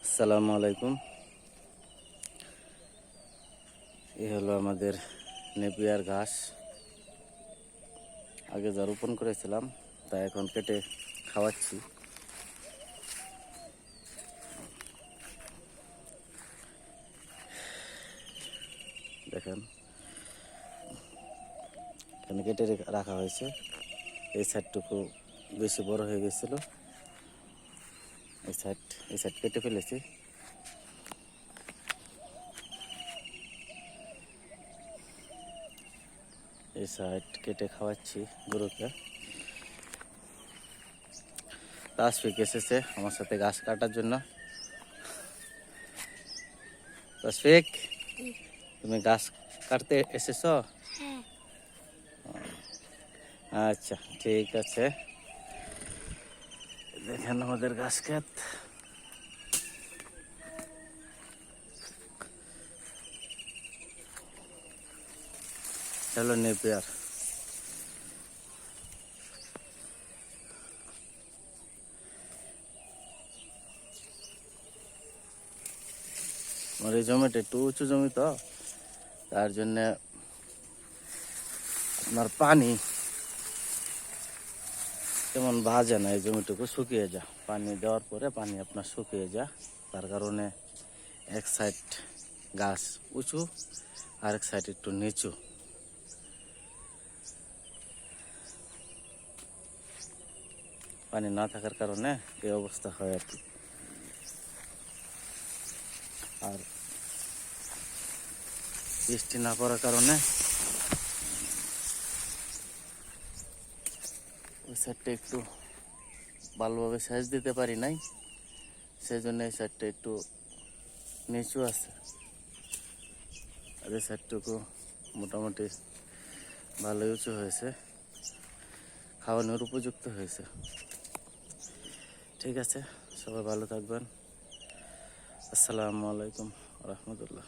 আসসালামু আলাইকুম। এই হলো আমাদের নেপিয়ার ঘাস। আগে যা রোপণ করেছিলাম তা এখন কেটে খাওয়াচ্ছি। দেখেন, এখানে কেটে রাখা হয়েছে। এই সাইডটুকু বেশি বড় হয়ে গেছিল, এই সাইড কেটে ফেলেছি। এই সাইড কেটে খাওয়াচ্ছি গরুকে। তাসফিক এসেছে আমার সাথে ঘাস কাটার জন্য। তাসফিক, তুমি ঘাস কাটতে এসেছো? আচ্ছা, ঠিক আছে। দেখেন আমাদের ঘাস ক্ষেত। হলো নেপিয়ার। আমার এই জমিটা একটু উঁচু জমি, তো তার জন্য আপনার পানি তেমন ভাজে না। এই জমিটুকু শুকিয়ে যায়, পানি দেওয়ার পরে পানি আপনার শুকিয়ে যায়। তার কারণে এক সাইড গাছ উঁচু, আরেক সাইড একটু নিচু। পানি না থাকার কারণে এই অবস্থা হয় আর কি। আর বৃষ্টি না পড়ার কারণে ওই সাইডটা একটু ভালোভাবে সেচ দিতে পারি নাই, সেই জন্য এই সাইডটা একটু নিচু আছে। আর এই সাইডটুকু মোটামুটি ভালোই উঁচু হয়েছে, খাওয়ানোর উপযুক্ত হয়েছে। ঠিক আছে, সবাই ভালো থাকবেন। আসসালামু আলাইকুম রহমতুল্লাহ।